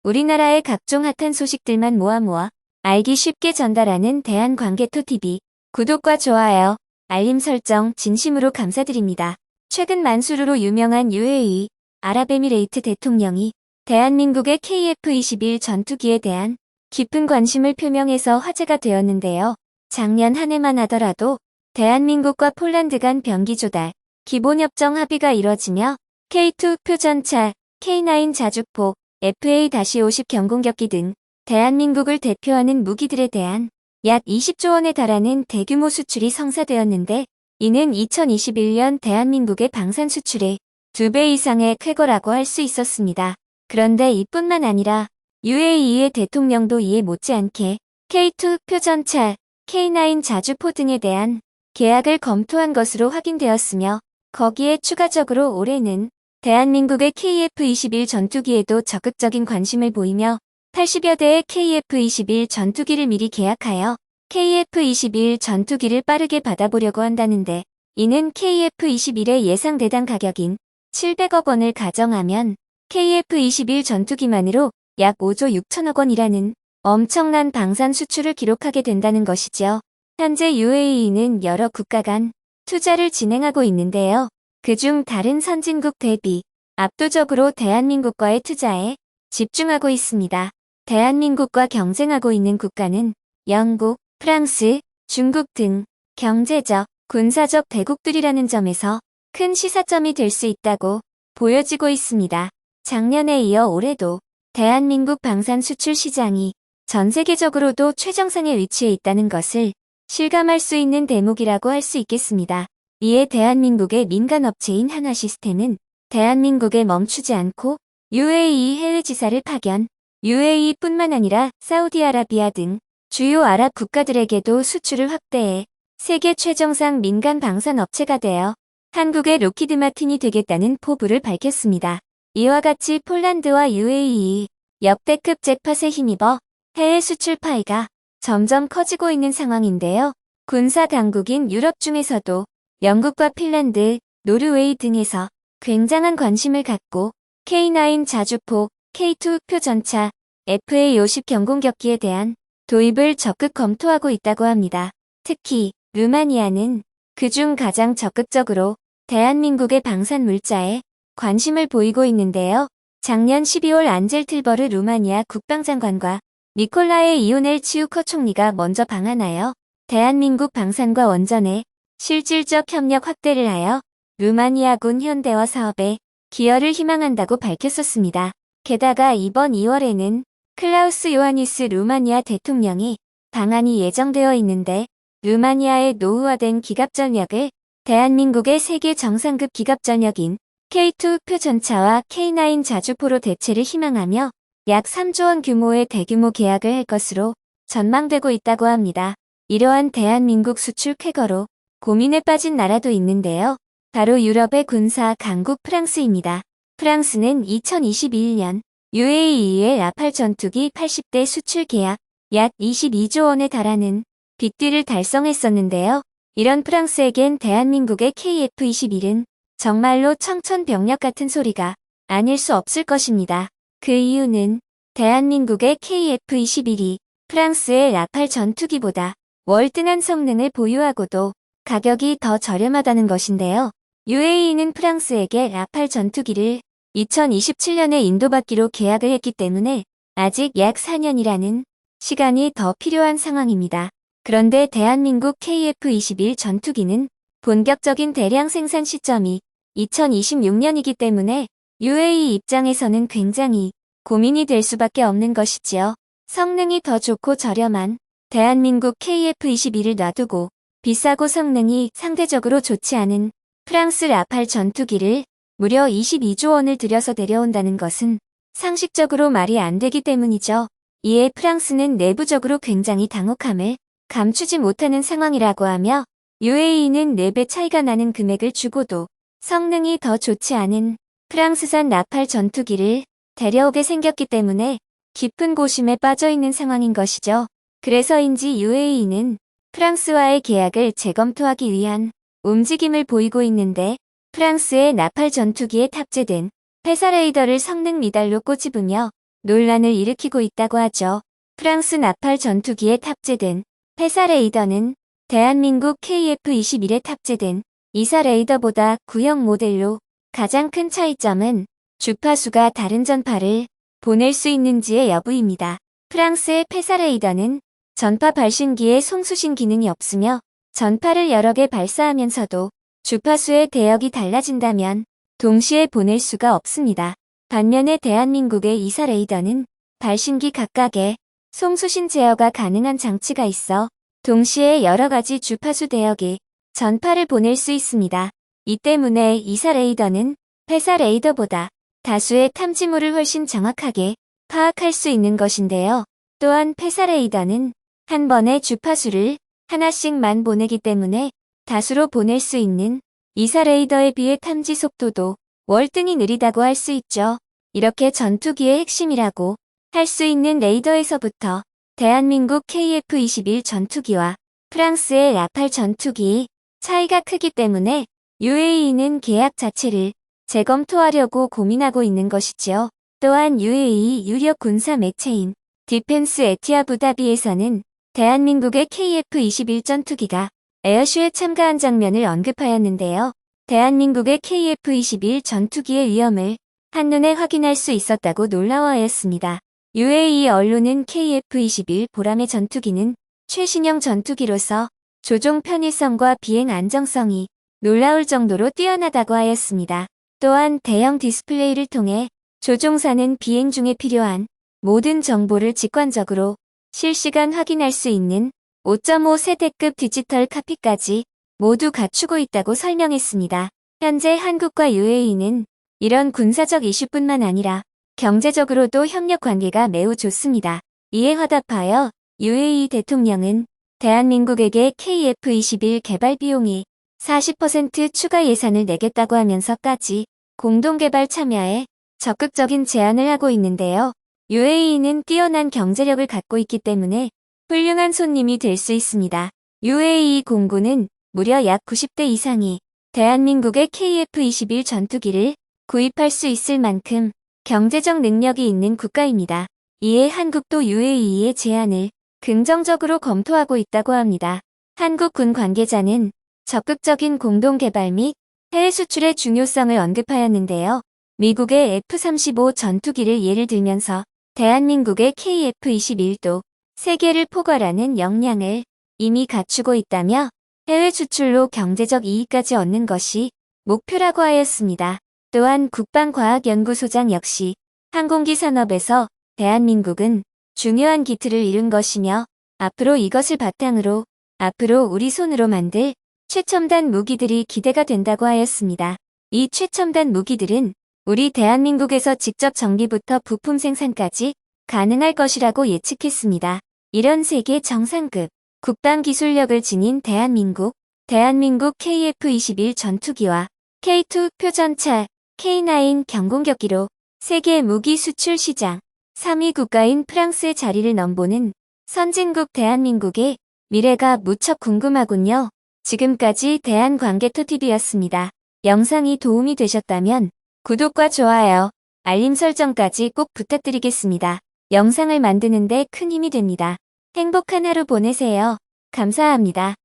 우리나라의 각종 핫한 소식들만 모아 알기 쉽게 전달하는 대한광개토TV. 구독과 좋아요, 알림 설정 진심으로 감사드립니다. 최근 만수르로 유명한 UAE, 아랍에미레이트 대통령이 대한민국의 KF-21 전투기에 대한 깊은 관심을 표명해서 화제가 되었는데요. 작년 한 해만 하더라도 대한민국과 폴란드 간 병기 조달, 기본협정 합의가 이뤄지며 K2 표전차, K9 자주포, FA-50 경공격기 등 대한민국을 대표하는 무기들에 대한 약 20조 원에 달하는 대규모 수출이 성사되었는데, 이는 2021년 대한민국의 방산 수출의 2배 이상의 쾌거라고 할 수 있었습니다. 그런데 이뿐만 아니라 UAE의 대통령도 이에 못지않게 K2 표전차, K9 자주포 등에 대한 계약을 검토한 것으로 확인되었으며, 거기에 추가적으로 올해는 대한민국의 KF-21 전투기에도 적극적인 관심을 보이며 80여 대의 KF-21 전투기를 미리 계약하여 KF-21 전투기를 빠르게 받아보려고 한다는데, 이는 KF-21의 예상 대당 가격인 700억 원을 가정하면 KF-21 전투기만으로 약 5조 6천억 원이라는 엄청난 방산 수출을 기록하게 된다는 것이죠. 현재 UAE는 여러 국가 간 투자를 진행하고 있는데요. 그중 다른 선진국 대비 압도적으로 대한민국과의 투자에 집중하고 있습니다. 대한민국과 경쟁하고 있는 국가는 영국, 프랑스, 중국 등 경제적, 군사적 대국들이라는 점에서 큰 시사점이 될 수 있다고 보여지고 있습니다. 작년에 이어 올해도 대한민국 방산 수출 시장이 전 세계적으로도 최정상에 위치해 있다는 것을 실감할 수 있는 대목이라고 할 수 있겠습니다. 이에 대한민국의 민간업체인 한화시스템은 대한민국에 멈추지 않고 UAE 해외지사를 파견, UAE뿐만 아니라 사우디아라비아 등 주요 아랍 국가들에게도 수출을 확대해 세계 최정상 민간 방산 업체가 되어 한국의 로키드 마틴이 되겠다는 포부를 밝혔습니다. 이와 같이 폴란드와 UAE 역대급 잭팟에 힘입어 해외 수출 파이가 점점 커지고 있는 상황인데요. 군사 강국인 유럽 중에서도 영국과 핀란드, 노르웨이 등에서 굉장한 관심을 갖고 K9 자주포, K2 표전차, FA-50 경공격기에 대한 도입을 적극 검토하고 있다고 합니다. 특히 루마니아는 그중 가장 적극적으로 대한민국의 방산 물자에 관심을 보이고 있는데요. 작년 12월 안젤 틀버르 루마니아 국방장관과 니콜라에 이오넬치우커 총리가 먼저 방한하여 대한민국 방산과 원전의 실질적 협력 확대를 하여 루마니아군 현대화 사업에 기여를 희망한다고 밝혔었습니다. 게다가 이번 2월에는 클라우스 요하니스 루마니아 대통령이 방한이 예정되어 있는데, 루마니아의 노후화된 기갑전력을 대한민국의 세계 정상급 기갑전력인 K2 표전차와 K9 자주포로 대체를 희망하며 약 3조 원 규모의 대규모 계약을 할 것으로 전망되고 있다고 합니다. 이러한 대한민국 수출 쾌거로 고민에 빠진 나라도 있는데요. 바로 유럽의 군사 강국 프랑스입니다. 프랑스는 2021년 UAE의 라팔 전투기 80대 수출 계약 약 22조 원에 달하는 빅딜을 달성했었는데요. 이런 프랑스에겐 대한민국의 KF-21은 정말로 청천벽력 같은 소리가 아닐 수 없을 것입니다. 그 이유는 대한민국의 KF-21이 프랑스의 라팔 전투기보다 월등한 성능을 보유하고도 가격이 더 저렴하다는 것인데요. UAE는 프랑스에게 라팔 전투기를 2027년에 인도받기로 계약을 했기 때문에 아직 약 4년이라는 시간이 더 필요한 상황입니다. 그런데 대한민국 KF-21 전투기는 본격적인 대량 생산 시점이 2026년이기 때문에 UAE 입장에서는 굉장히 고민이 될 수밖에 없는 것이지요. 성능이 더 좋고 저렴한 대한민국 KF-21을 놔두고 비싸고 성능이 상대적으로 좋지 않은 프랑스 라팔 전투기를 무려 22조 원을 들여서 데려온다는 것은 상식적으로 말이 안 되기 때문이죠. 이에 프랑스는 내부적으로 굉장히 당혹함을 감추지 못하는 상황이라고 하며, UAE는 4배 차이가 나는 금액을 주고도 성능이 더 좋지 않은 프랑스산 라팔 전투기를 데려오게 생겼기 때문에 깊은 고심에 빠져 있는 상황인 것이죠. 그래서인지 UAE는 프랑스와의 계약을 재검토하기 위한 움직임을 보이고 있는데, 프랑스의 나팔 전투기에 탑재된 페사 레이더를 성능 미달로 꼬집으며 논란을 일으키고 있다고 하죠. 프랑스 나팔 전투기에 탑재된 페사 레이더는 대한민국 KF-21에 탑재된 이사 레이더보다 구형 모델로 가장 큰 차이점은 주파수가 다른 전파를 보낼 수 있는지의 여부입니다. 프랑스의 페사 레이더는 전파 발신기에 송수신 기능이 없으며 전파를 여러 개 발사하면서도 주파수의 대역이 달라진다면 동시에 보낼 수가 없습니다. 반면에 대한민국의 이사 레이더는 발신기 각각에 송수신 제어가 가능한 장치가 있어 동시에 여러 가지 주파수 대역이 전파를 보낼 수 있습니다. 이 때문에 이사 레이더는 페사 레이더보다 다수의 탐지물을 훨씬 정확하게 파악할 수 있는 것인데요. 또한 페사 레이더는 한 번에 주파수를 하나씩만 보내기 때문에 다수로 보낼 수 있는 이사 레이더에 비해 탐지 속도도 월등히 느리다고 할 수 있죠. 이렇게 전투기의 핵심이라고 할 수 있는 레이더에서부터 대한민국 KF-21 전투기와 프랑스의 라팔 전투기 차이가 크기 때문에 UAE는 계약 자체를 재검토하려고 고민하고 있는 것이지요. 또한 UAE 유력 군사 매체인 디펜스 에티아부다비에서는 대한민국의 KF-21 전투기가 에어쇼에 참가한 장면을 언급하였는데요. 대한민국의 KF-21 전투기의 위험을 한눈에 확인할 수 있었다고 놀라워하였습니다. UAE 언론은 KF-21 보람의 전투기는 최신형 전투기로서 조종 편의성과 비행 안정성이 놀라울 정도로 뛰어나다고 하였습니다. 또한 대형 디스플레이를 통해 조종사는 비행 중에 필요한 모든 정보를 직관적으로 실시간 확인할 수 있는 5.5 세대급 디지털 카피까지 모두 갖추고 있다고 설명했습니다. 현재 한국과 UAE는 이런 군사적 이슈뿐만 아니라 경제적으로도 협력 관계가 매우 좋습니다. 이에 화답하여 UAE 대통령은 대한민국에게 KF-21 개발 비용이 40% 추가 예산을 내겠다고 하면서까지 공동개발 참여에 적극적인 제안을 하고 있는데요. UAE는 뛰어난 경제력을 갖고 있기 때문에 훌륭한 손님이 될 수 있습니다. UAE 공군은 무려 약 90대 이상이 대한민국의 KF-21 전투기를 구입할 수 있을 만큼 경제적 능력이 있는 국가입니다. 이에 한국도 UAE의 제안을 긍정적으로 검토하고 있다고 합니다. 한국 군 관계자는 적극적인 공동개발 및 해외 수출의 중요성을 언급하였는데요. 미국의 F-35 전투기를 예를 들면서 대한민국의 KF-21도 세계를 포괄하는 역량을 이미 갖추고 있다며 해외 수출로 경제적 이익까지 얻는 것이 목표라고 하였습니다. 또한 국방과학연구소장 역시 항공기 산업에서 대한민국은 중요한 기틀을 이룬 것이며 앞으로 이것을 바탕으로 앞으로 우리 손으로 만들 최첨단 무기들이 기대가 된다고 하였습니다. 이 최첨단 무기들은 우리 대한민국에서 직접 전기부터 부품 생산까지 가능할 것이라고 예측했습니다. 이런 세계 정상급 국방기술력을 지닌 대한민국 KF-21 전투기와 K2 표전차, K9 경공격기로 세계 무기 수출 시장 3위 국가인 프랑스의 자리를 넘보는 선진국 대한민국의 미래가 무척 궁금하군요. 지금까지 대한광개토TV였습니다. 영상이 도움이 되셨다면 구독과 좋아요, 알림 설정까지 꼭 부탁드리겠습니다. 영상을 만드는 데 큰 힘이 됩니다. 행복한 하루 보내세요. 감사합니다.